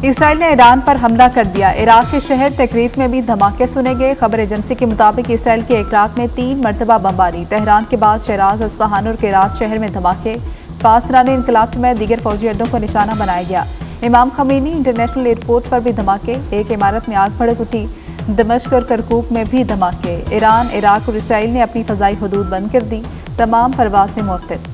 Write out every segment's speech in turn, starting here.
Israel ने Iran पर हमला कर दिया। इराक के शहर तकरीब में भी धमाके सुने गए। खबर एजेंसी के मुताबिक इसराइल की एक रात में 3 मरतबा बमबारी। तेहरान के बाद शहराज, अस्फहान और केरात शहर में धमाके। पासरानी इनकलाब समेत दीगर फौजी अड्डों को निशाना बनाया गया। इमाम खमीनी इंटरनेशनल एयरपोर्ट पर भी धमाके। एक इमारत में आग भड़क उठी। दमिश्क और करकूक में भी धमाके। ईरान, इराक और इसराइल ने अपनी फजाई हदूद बंद कर दी। तमाम परवासें मुअत्तल।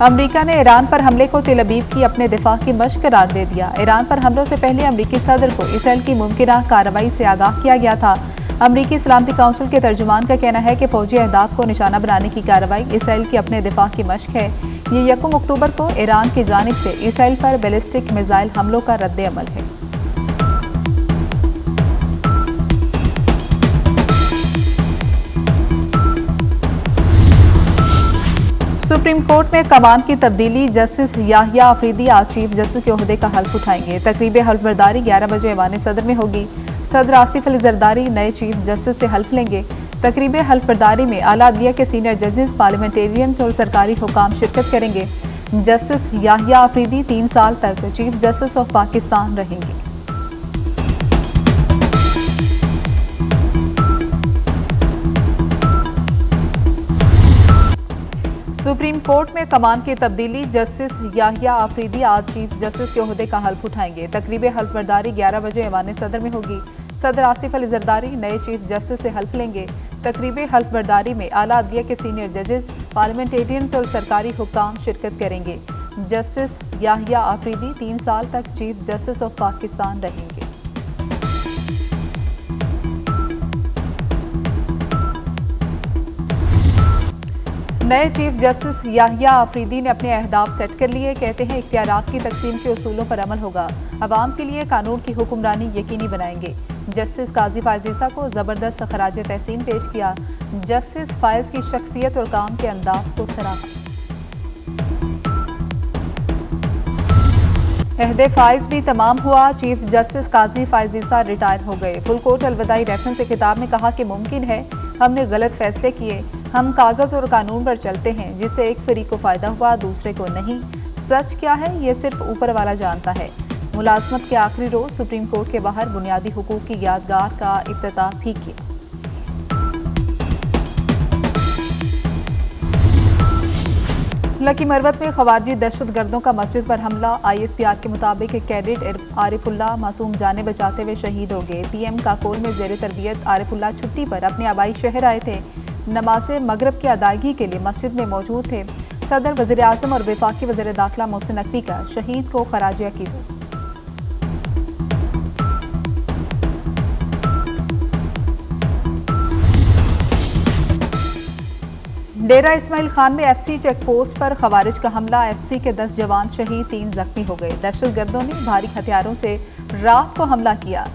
अमरीका ने ईरान पर हमले को तेल अवीव की अपने दिफा की मशक करार दे दिया। ईरान पर हमलों से पहले अमरीकी सदर को इसराइल की मुमकिना कार्रवाई से आगाह किया गया था। अमरीकी सलामती काउंसिल के तर्जुमान का कहना है कि फौजी अहदाफ को निशाना बनाने की कार्रवाई इसराइल की अपने दिफा की मशक है। ये 1 अक्टूबर को ईरान की जानिब से इसराइल पर बैलिस्टिक मिसाइल हमलों का रद्द अमल है। सुप्रीम कोर्ट में कमान की तब्दीली। जस्टिस याहिया अफरीदी आज चीफ जस्टिस के ओहदे का हल्फ उठाएंगे। तकरीब हल्फबरदारी 11 बजे ऐवान सदर में होगी। सदर आसिफ अली जरदारी नए चीफ जस्टिस से हल्फ लेंगे। तकरीब हल्फबरदारी में आला अदलिया के सीनियर जजेस, पार्लियामेंटेरियंस और सरकारी हुकाम शिरकत करेंगे। जस्टिस याहिया अफरीदी 3 साल तक चीफ जस्टिस ऑफ पाकिस्तान रहेंगे। सुप्रीम कोर्ट में कमान की तब्दीली। जस्टिस याहिया अफरीदी आज चीफ जस्टिस के ओहदे का हल्फ उठाएंगे। तकरीब हल्फबरदारी 11 बजे ऐवान सदर में होगी। सदर आसिफ अली जरदारी नए चीफ जस्टिस से हल्फ लेंगे। तकरीब हल्फबरदारी में आला अदलिया के सीनियर जजेस, पार्लियामेंटेरियंस और सरकारी हुकाम शिरकत करेंगे। जस्टिस याहिया अफरीदी 3 साल तक चीफ जस्टिस ऑफ पाकिस्तान रहेंगे। नए चीफ जस्टिस याहिया अफरीदी ने अपने अहदाफ सेट कर लिए। कहते हैं इख्तियारात की तकसीम के उसूलों पर अमल होगा। अवाम के लिए कानून की हुक्मरानी यकीनी बनाएंगे। जस्टिस काजी फायजीसा को जबरदस्त खराज तहसीन पेश किया। जस्टिस फायज की शख्सियत और काम के अंदाज को सराहा। अहदे फाइज भी तमाम हुआ। चीफ जस्टिस काजी फायजीसा रिटायर हो गए। फुल कोर्ट अलविदाई रेफरेंस से खिताब में कहा कि मुमकिन है हमने गलत फैसले किए। हम कागज और कानून पर चलते हैं, जिससे एक फरीक को फायदा हुआ, दूसरे को नहीं। सच क्या है ये सिर्फ ऊपर वाला जानता है। मुलाजमत के आखिरी रोज सुप्रीम कोर्ट के बाहर बुनियादी हुकूक की यादगार का इफ्तिताह भी किया। लकी मरवत में खवारजी दहशत गर्दों का मस्जिद पर हमला। ISPR के मुताबिक कैडेट आरिफुल्लाह मासूम जाने बचाते हुए शहीद हो गए। PM काकोल में जेर तरबियत आरिफुल्लाह छुट्टी पर अपने आबाई शहर आए थे। नमाज मगरब की अदायगी के लिए मस्जिद में मौजूद थे। सदर, वज़ीर आज़म और वफाकी वज़ीर दाखिला मोहसिन नकवी का शहीद को खराज अकीदत। डेरा इस्माइल खान में FC चेक पोस्ट पर खवारिज का हमला। FC के 10 जवान शहीद, 3 जख्मी हो गए। दहशतगर्दों ने भारी हथियारों से रात को हमला किया।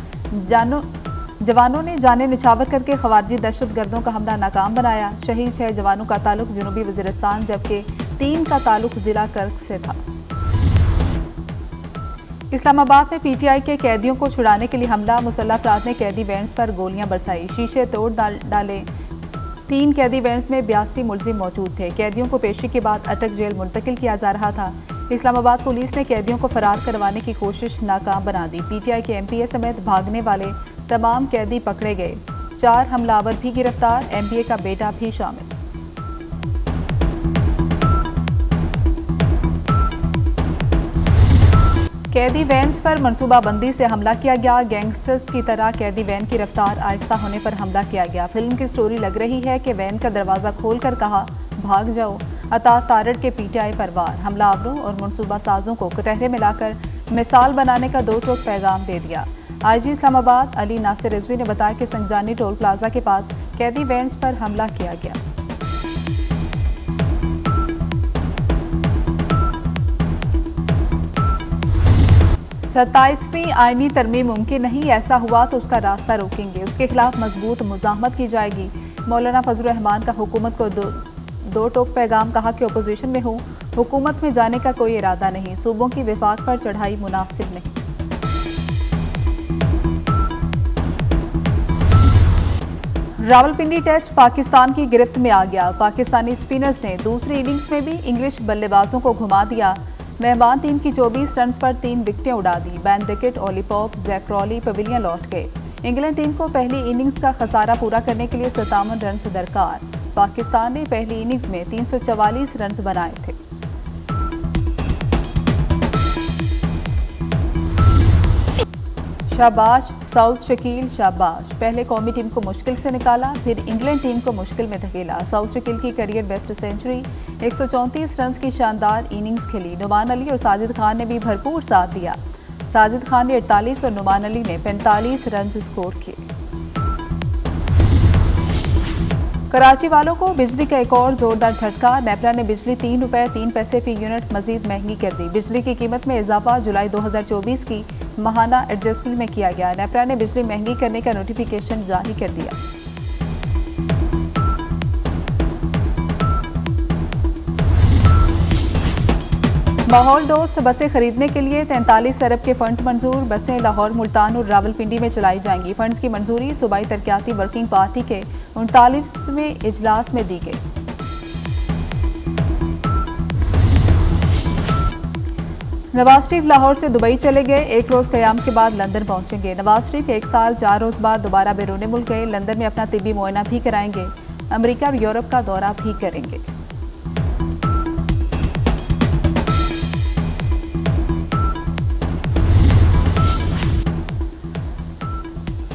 जवानों ने जाने निछावर करके खवारजी दहशतगर्दों का हमला नाकाम बनाया। शहीद 6 जवानों का ताल्लुक जनूबी वजीरिस्तान, जबकि 3 का ताल्लुक जिला कर्क से था। इस्लामाबाद में PTI के कैदियों को छुड़ाने के लिए हमला। मुसल्लह अफराद ने कैदी वैन्स पर गोलियां बरसाई, शीशे तोड़ डाले। 3 कैदी वैन्स में 82 मुलजिम मौजूद थे। कैदियों को पेशी के बाद अटक जेल मुंतकिल किया जा रहा था। इस्लामाबाद पुलिस ने कैदियों को फरार करवाने की कोशिश नाकाम बना दी। PTI के MPA समेत भागने वाले तमाम कैदी पकड़े गए। 4 हमलावर भी गिरफ्तार, MPA का बेटा भी शामिल। कैदी वैन्स पर मनसूबाबंदी से हमला किया गया। गैंगस्टर्स की तरह कैदी वैन की रफ्तार आहिस्ता होने पर हमला किया गया। फिल्म की स्टोरी लग रही है कि वैन का दरवाजा खोलकर कहा भाग जाओ। अता तारड़ के PTI पर वार। हमलावरों और मनसूबा साजों को कटहरे मिलाकर मिसाल बनाने का 2 टोक पैगाम दे दिया। IG इस्लामाबाद अली नासिर रिजवी ने बताया कि संजानी टोल प्लाजा के पास कैदी वैन्स पर हमला किया गया। सत्ताईसवीं आईनी तरमीम मुमकिन नहीं, ऐसा हुआ तो उसका रास्ता रोकेंगे। उसके खिलाफ मजबूत मुजाहमत की जाएगी। मौलाना फजल रहमान का हुकूमत को दो टोक पैगाम। कहा कि अपोजिशन में हूँ, हुकूमत में जाने का कोई इरादा नहीं। सूबों की विफाक पर चढ़ाई मुनासिब नहीं। रावलपिंडी टेस्ट पाकिस्तान की गिरफ्त में आ गया। पाकिस्तानी स्पिनर्स ने दूसरी इनिंग्स में भी इंग्लिश बल्लेबाजों को घुमा दिया। मेहमान टीम की 24 रन पर 3 विकेटें उड़ा दी। Ben Duckett, Ollie Pope, Zak Crawley pavilion लौट गए। इंग्लैंड टीम को पहली इनिंग्स का खसारा पूरा करने के लिए 57 रन दरकार। पाकिस्तान ने पहली इनिंग्स में 344 रन बनाए थे। शाबाश साउथ शकील, शाबाश। पहले कौमी टीम को मुश्किल से निकाला, फिर इंग्लैंड टीम को मुश्किल में धकेला। साउथ शकील की करियर बेस्ट सेंचुरी, 134 रन की शानदार इनिंग्स खेली। नुमान अली और साजिद खान ने भी भरपूर साथ दिया। साजिद खान ने 48 और नुमान अली ने 45 रन स्कोर किए। कराची वालों को बिजली का एक और जोरदार झटका। नेपरा ने बिजली ₹3.03 फी यूनिट मजीद महंगी कर दी। बिजली की कीमत में इजाफा जुलाई 2024 की माहाना एडजस्टमेंट में किया गया। नेपरा ने बिजली महंगी करने का नोटिफिकेशन जारी कर दिया। माहौल दोस्त बसें खरीदने के लिए 43 अरब के फंड्स मंजूर। बसें लाहौर, मुल्तान और रावलपिंडी में चलाई जाएंगी। फंड्स की मंजूरी सूबाई तरक्याती वर्किंग पार्टी के 39वें इजलास में दी गई। नवाज शरीफ लाहौर से दुबई चले गए। एक रोज कयाम के बाद लंदन पहुंचेंगे। नवाज शरीफ 1 साल 4 रोज बाद दोबारा बैरून मुल्क गए। लंदन में अपना तिब्बी मुआयना भी कराएंगे। अमेरिका और यूरोप का दौरा भी करेंगे।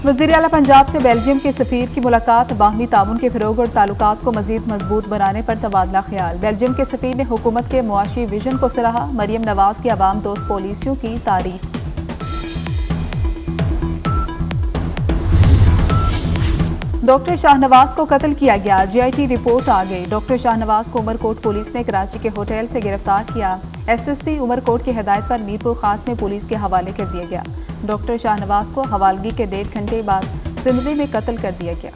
वज़ीर आला पंजाब से बेल्जियम के सफीर की मुलाकात। बाहमी ताउन के फ़रोग़ और ताल्लुकात को मज़ीद मजबूत बनाने पर तबादला ख्याल। बेल्जियम के सफीर ने हुकूमत के मुआशी विजन को सराहा। मरियम नवाज की आवाम दोस्त पॉलिसियों की तारीफ। डॉक्टर शाहनवाज को कत्ल किया गया। GIT रिपोर्ट आ गई। डॉक्टर शाहनवाज को उमरकोट पुलिस ने कराची के होटल से गिरफ्तार किया। SSP उमरकोट की हिदायत पर मीरपुर खास में पुलिस के हवाले कर दिया गया। डॉक्टर शाहनवाज को हवालगी के 1.5 घंटे बाद सिंदरी में कत्ल कर दिया गया।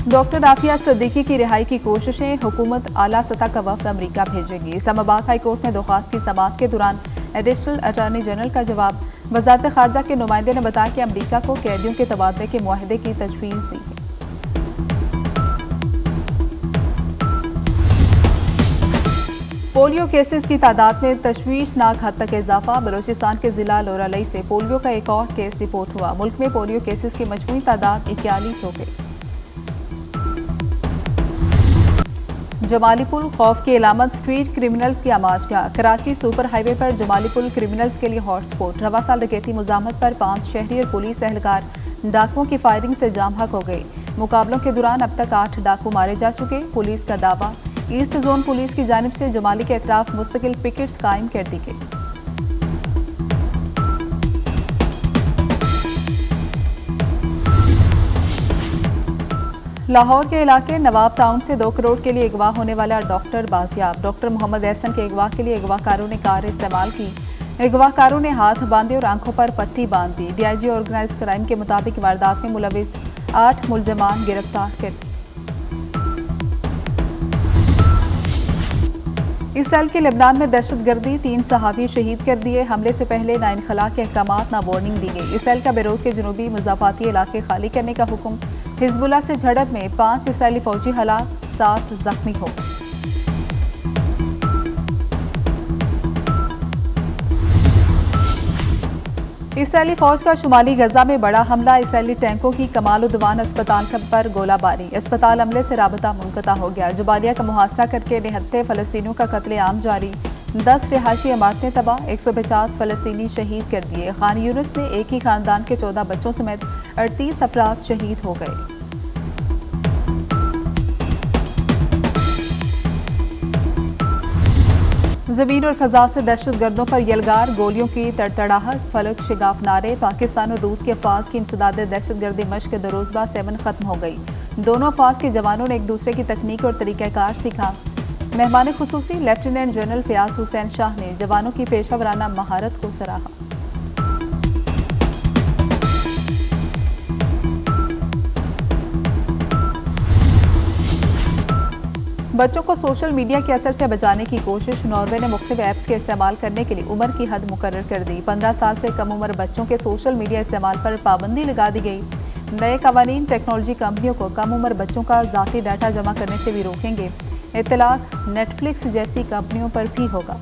डॉक्टर आफिया सिद्दीकी की रिहाई की कोशिशें। हुकूमत आला सतह का वफ्द अमरीका भेजेगी। इस्लामाबाद हाई कोर्ट में दरख्वास्त की समाअत के दौरान एडिशनल अटॉर्नी जनरल का जवाब। वजारत खारजा के नुमाइंदे ने बताया कि अमरीका को कैदियों के तबादले के मुआहदे की तजवीज़ दी है। पोलियो केसेस की तादाद में तशवीशनाक हद तक इजाफा। बलोचिस्तान के जिला लोरालई से पोलियो का एक और केस रिपोर्ट हुआ। मुल्क में पोलियो केसेस की मजमूई तादाद 41 हो गई। जमाली पुल खौफ की अलामत। स्ट्रीट क्रिमिनल्स की आमाजगाह। कराची सुपर हाईवे पर जमाली पुल क्रिमिनल्स के लिए हॉटस्पॉट। रवा साल डकैती मुजामत पर 5 शहरी और पुलिस एहलकार डाकुओं की फायरिंग से जाम हक हो गए। मुकाबलों के दौरान अब तक 8 डाकू मारे जा चुके। पुलिस का दावा। ईस्ट जोन पुलिस की जानिब से जमाली के अतराफ मुस्तकिल पिकेट्स कायम कर दी गई। लाहौर के इलाके नवाब टाउन से 2 करोड़ के लिए अगवा होने वाला डॉक्टर बाजियाब। डॉक्टर मोहम्मद एहसन के अगवा के लिए अगवाकारों ने कार इस्तेमाल की। अगवाकारों ने हाथ बांधे और आंखों पर पट्टी बांध दी। DIG ऑर्गेनाइज क्राइम के मुताबिक वारदात में मुलविस 8 मुलजमान गिरफ्तार कर। इसराइल के लेबनान में दहशतगर्दी। 3 सहाफ़ी शहीद कर दिए। हमले से पहले नाइनखला के अहकामात ना वार्निंग दी गई। इसराइल का बेरूत के जनूबी मुजाफाती इलाके खाली करने का हुक्म। हिजबुल्लाह से झड़प में 5 इसराइली फौजी हलाक, 7 जख्मी हो गए। इसराइली फौज का शुमाली गजा में बड़ा हमला। इसराइली टैंकों की कमाल उद्वान अस्पताल पर गोलाबारी। अस्पताल हमले से राबता मुनक़ता हो गया। जुबालिया का मुहासरा करके निहत्ते फ़लस्तीनियों का कत्लेआम जारी। 10 रिहायशी इमारतें तबाह। 150 फ़लस्तीनी शहीद कर दिए। खान यूनिस में एक ही खानदान के 14 बच्चों समेत 38 अफराद शहीद हो गए। ज़मीन और फ़ज़ा से दहशतगर्दों पर यलगार। गोलियों की तड़तड़ाहट, फलक शिगाफ नारे। पाकिस्तान और रूस के अफवाज की इंसदाद दहशतगर्दी मश्क दरोज़बा 7 खत्म हो गई। दोनों अफवाज के जवानों ने एक दूसरे की तकनीक और तरीक़ाकार सीखा। मेहमान खुसूसी लेफ्टिनेंट जनरल फ़याज़ हुसैन शाह ने जवानों की पेशा वराना महारत को सराहा। बच्चों को सोशल मीडिया के असर से बचाने की कोशिश। नॉर्वे ने मुख्तलिफ ऐप्स के इस्तेमाल करने के लिए उम्र की हद मुकर्रर कर दी। 15 साल से कम उम्र बच्चों के सोशल मीडिया इस्तेमाल पर पाबंदी लगा दी गई। नए कवानीन टेक्नोलॉजी कंपनियों को कम उम्र बच्चों का ज़ाती डाटा जमा करने से भी रोकेंगे। इत्तलाक नेटफ्लिक्स जैसी कंपनियों पर भी होगा।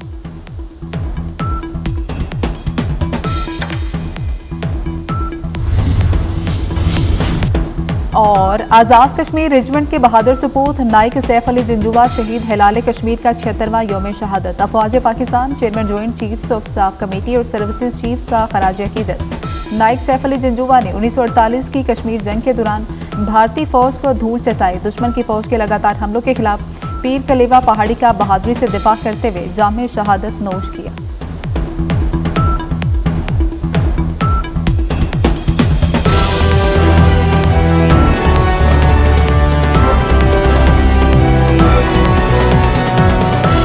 और आज़ाद कश्मीर रेजिमेंट के बहादुर सपूत नाइक सैफ अली जंजुआ शहीद हिलाल कश्मीर का 76वां यौम शहादत। अफवाज Pakistan chairman joint chiefs of staff committee और सर्विसेज चीफ्स का खराज अकीदत। नाइक सैफ अली जंजुआ ने 1948 की कश्मीर जंग के दौरान भारतीय फौज को धूल चटाई। दुश्मन की फौज के लगातार हमलों के खिलाफ पीर कलेवा पहाड़ी का बहादुरी से दिफा करते हुए जाम शहादत नोश किया।